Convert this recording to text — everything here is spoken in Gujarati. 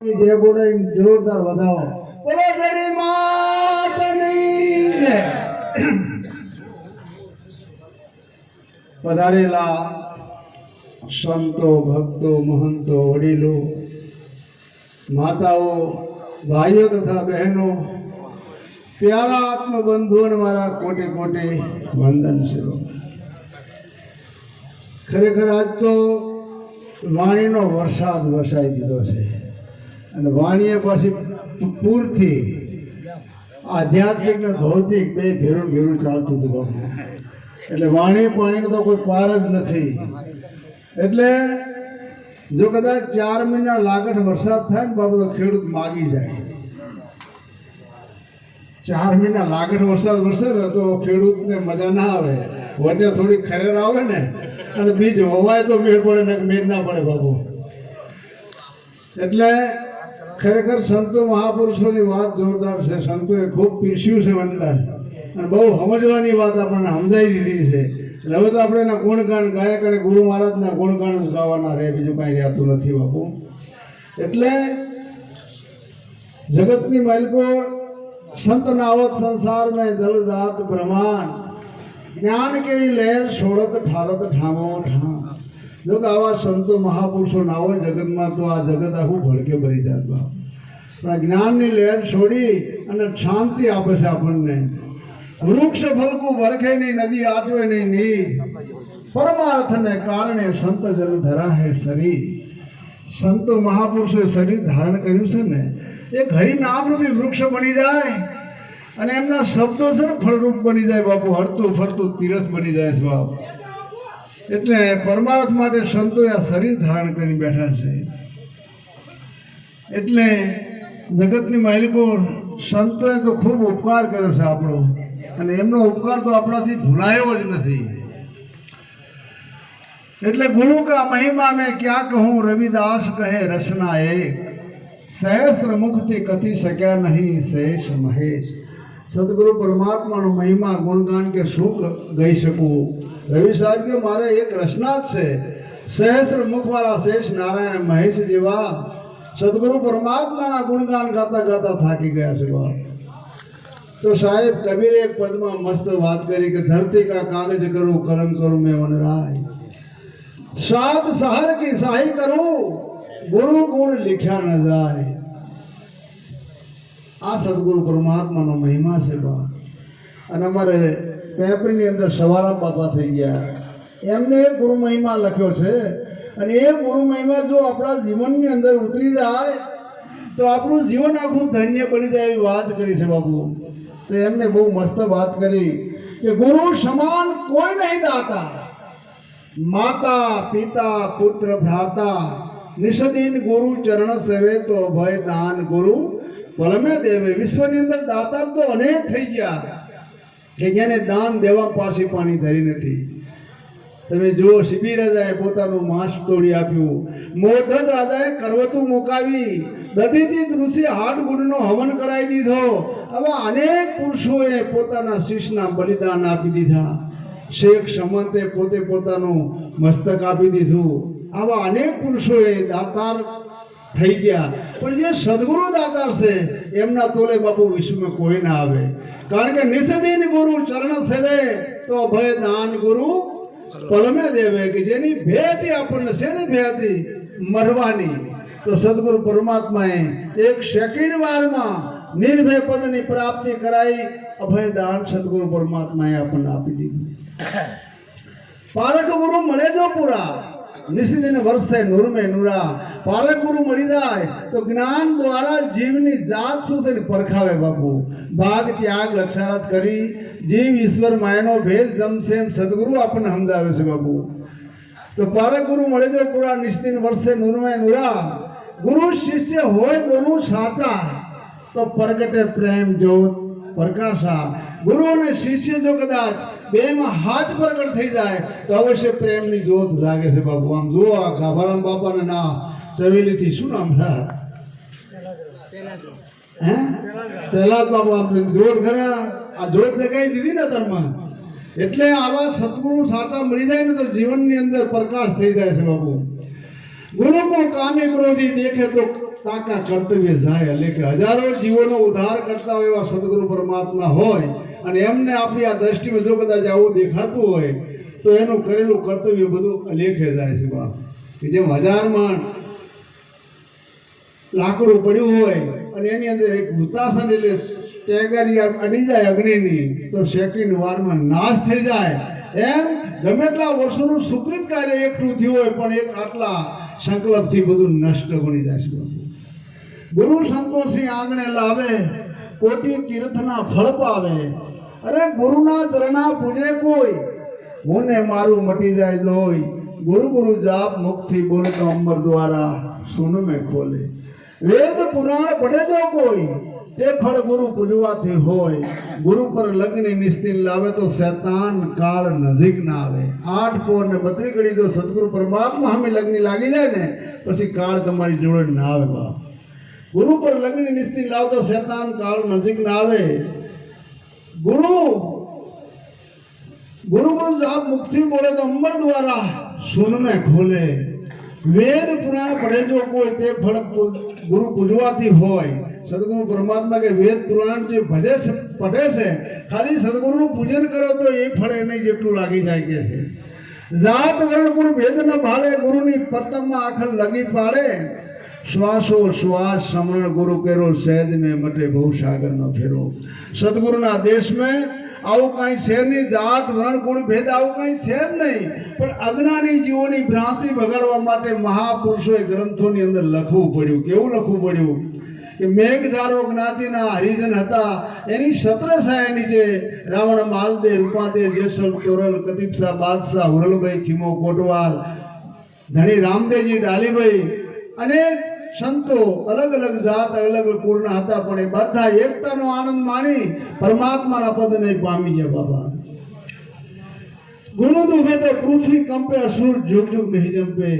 જે બોલે જોરદાર વધાવો બોલો ગણી માતની પધારેલા સંતો ભક્તો મહંતો વડીલો માતાઓ ભાઈઓ તથા બહેનો પ્યારા આત્મબંધુઓને મારા કોટે કોટે વંદન છે। ખરેખર આજ તો વાણીનો વરસાદ વરસાઈ દીધો છે અને વાણીએ પછી પૂરથી આધ્યાત્મિક ને ભૌતિક બે ભેરું ભેરું ચાલતું હતું એટલે વાણી પાણીનો તો કોઈ પાર જ નથી। એટલે જો કદાચ 4 મહિના લાગઠ વરસાદ થાય ને બાબુ તો ખેડૂત માગી જાય। 4 મહિના લાગઠ વરસાદ વરસે ને તો ખેડૂતને મજા ના આવે, વચ્ચે થોડી ખરેર આવે ને અને બીજ હોવાય તો મેળ પડે ને મેળ ના પડે બાબુ। એટલે ખરેખર સંતો મહાપુરુષોની વાત જોરદાર છે। સંતોએ ખૂબ પીરસ્યું છે અંદર અને બહુ સમજવાની વાત આપણને સમજાઈ દીધી છે। એટલે હવે તો આપણે એના ગુણગાન ગાયક અને ગુરુ મહારાજના ગુણગાન જ ગાવાના રહે, બીજું કાંઈ રહેતું નથી બાપુ। એટલે જગતની માલિકો संत नावत संसार में जल जात ब्रह्मांड ज्ञान केरी लहर छोड़त ठारत ठामो ठाम। जो आवा संतो महापुरुषो ना हो जगत में तो आ जगत आखू भड़के भरी जात बाप। पण ज्ञान नी लहर छोड़ी अने शांति आपे छे आपणने। वृक्ष फलकू वरखे नहीं, नदी आचवे नहीं नीर, परमार्थ ने कारणे संत जल धरा है शरीर। संतो महापुरुषों शरीर धारण कर्યું છે ને एक हरि नाम रूपी वृक्ष बनी जाए અને એમના શબ્દો છે ને ફળરૂપ બની જાય બાપુ, હરતું ફરતું તીરથ બની જાય છે બાપ। એટલે પરમાર્થ માટે સંતોએ આ શરીર ધારણ કરી બેઠા છે। એટલે જગતની માલિકો સંતોએ તો ખૂબ ઉપકાર કર્યો છે આપણો અને એમનો ઉપકાર તો આપણાથી ભૂલાયો જ નથી। એટલે ગુરુ કા મહિમા મેં ક્યાં કહું, રવિદાસ કહે રચના એક, सहस्त्र मुक्ति कथी सक्या नहीं शेष महेश। सदगुरु परमात्मा नो महिमा गुणगान के सुख गई सकूं। रवि साहब के मारे एक रचना से सहस्त्र मुख वाला शेष नारायण महेश जीवा सदगुरु परमात्मा ना गुणगान गाता गाता थाकी गया से बाप। तो साहेब कबीर एक पद में मस्त बात करी कि धरती का कागज करूं कलम करूं मैं वनराय, सात शहर की शाही करूं गुरु गुण लिख्या न जाए। आ सदगुरु परमात्मा नो महिमा से बात। અને અમારે પેપરની અંદર સવારા બાપા થઈ ગયા, એમને એક ગુરુ મહિમા લખ્યો છે અને એ ગુરુ મહિમા જો આપણા જીવનની અંદર ઉતરી જાય તો આપણું જીવન આખું ધન્ય બની જાય એવી વાત કરી છે બાપુ। તો એમને બહુ મસ્ત વાત કરી કે ગુરુ સમાન કોઈ નહીં દાતા, માતા પિતા પુત્ર ભ્રાતા, निषदीन गुरु चरण सेवे तो भय दान गुरु पल में देवे। विश्व ની અંદર દાતાર તો અનેક થઈ ગયા કે જેને દાન દેવા પાછી પાણી ધરી નથી। તમે જો શિબી રાજાએ પોતાનું માંસ તોડી આપ્યું, મોઢદ રાજાએ કરવતું મુકાવી, દધીથી ઋષિ હાડગુડનો હવન કરાવી દીધો। આવા અનેક પુરુષોએ પોતાના શીશના બલિદાન આપી દીધા। શેખ સમંતે પોતે પોતાનું મસ્તક આપી દીધું। આવા અનેક પુરુષોએ દાતાર થઈ ગયા, પણ જે સદગુરુ દાતાર છે એમના તોલે બાપુ વિશ્વમાં કોઈ ના આવે। કારણ કે નિષદીન ગુરુ ચરણ સેવે તો ભય દાન ગુરુ પલમે દેવે, કે જેની ભેતી આપણને છે ને ભેતી મરવાની, તો સદગુરુ પરમાત્માએ એક સેકન્ડ વારમાં નિર્ભય પદની પ્રાપ્તિ કરાઈ। અભય દાન સદગુરુ પરમાત્માએ આપણને આપી દીધું। પારક ગુરુ મળે જો પૂરા, निश्चित वर्ष है नूर में नूरा। पारक गुरु मरी जाए तो ज्ञान द्वारा जीवनी जात शू से परखावे बापू। भाग त्याग लक्षारत करी जीव ईश्वर मायनो भेद जम सेम सदगुरु अपन समझावे से बापू। तो पारक गुरु मरे जो पूरा निश्चित वर्ष है नूर में नूरा। गुरु शिष्य होए दोनों साचा तो प्रगटे प्रेम ज्योत प्रकाशा। गुरु ने शिष्य जो कदाच બે માં હાથ પ્રગટ થઈ જાય તો અવશ્ય પ્રેમની જ્યોત જાગે છે બાપુ। આમ જો આ ગાભારામ બાપાને ના ચવેલીથી શું નામ છે હે પ્રહલાદ બાપુ, આમ જ્યોત ખરા આ જ્યોત જગાઈ દીધી ને તરમાં। એટલે આવા સદગુરુ સાચા મળી જાય ને તો જીવનની અંદર પ્રકાશ થઈ જાય છે બાપુ। गुरु को कामी क्रोधी देखे तो તાકા કર્તવ્ય જાય એટલે કે હજારો જીવોનો ઉદ્ધાર કરતા હોય એવા સદગુરુ પરમાત્મા હોય અને એમને આપણી આ દ્રષ્ટિમાં જો કદાચ આવું દેખાતું હોય તો એનું કરેલું કર્તવ્ય બધું લેખે જાય છે બાપ કે જેમ 1000 મણ લાકડું પડ્યું હોય અને એની અંદર એક હુતાસન એટલે ટેગારી અડી જાય અગ્નિની તો સેકન્ડ વારમાં નાશ થઈ જાય એમ ગમે એટલા વર્ષોનું સુકૃત કાર્ય એકઠું થયું હોય પણ એક આટલા સંકલ્પથી બધું નષ્ટ બની જાય છે ગુરુ સંતોષી આંગણે લાવે કોટી તીર્થના ફળ પાવે અરે ગુરુના ચરણા પૂજે કોઈ હું ને મારું મટી જાય દોય ગુરુ ગુરુ જાપ મુખથી બોલે તો અમર દ્વારા સુન મેં ખોલે વેદ પુરાણ પડે જો કોઈ તે ફળ ગુરુ પૂજવાથી હોય ગુરુ પર લગ્ન નિશ્ચિત લાવે તો શૈતાન કાળ નજીક ના આવે 8 પોર ને 32 ઘડી જો સદગુરુ પરમાત્મા સામે લગ્ન લાગી જાય ને પછી કાળ તમારી જોડે ના આવે બાપ ગુરુ પર લગ્ન નિશ્ચિત લાવ તો શૈતાન કાળ નજીક ના આવે ગુરુ गुरु गुरु जाप मुक्ति बोले तो अमर द्वारा सुन में खोले वेद पुराण पढ़े जो कोई ते फल गुरु पूजवाती होय सदगुरु परमात्मा के वेद पुराण जो भजे से पढ़े से खाली सदगुरु पूजन करो तो ये फल नहीं जेटલું લાગી જાય કે છે જાત વર્ણ ગુણ ભેદ ન ભાળે ગુરુની પતંગમાં આખર લગી પાડે શ્વાસો શ્વાસ સમરણ ગુરુ કેરો સહેજ में मटे बहु सागर न फेरो सदगुरुना देश में આવું કઈ છે નહીં જાત વર્ણ ગુણ ભેદ આવું કઈ છે નહીં પણ અજ્ઞાની જીવોની ભ્રાંતિ બગાડવા માટે મહાપુરુષોએ ગ્રંથોની અંદર લખવું પડ્યું કેવું લખવું પડ્યું કે મેઘધારો જ્ઞાતિના હરિજન હતા એની છત્રછાયા નીચે રાવણ માલદે રૂપાદે જેસલ તોરલ કતિપસા બાદશાહ હુરલભાઈ ખીમો કોટવાલ ધણી રામદેવજી ડાલીભાઈ અને સંતો અલગ અલગ જાત અલગ અલગ કુળના હતા પણ એ બધા એકતાનો આનંદ માણી પરમાત્માના પદને પામી ગયા બાબા ગુરુ દુભે તો પૃથ્વી કંપે અસુર જુગ જુગ નહીં જંપે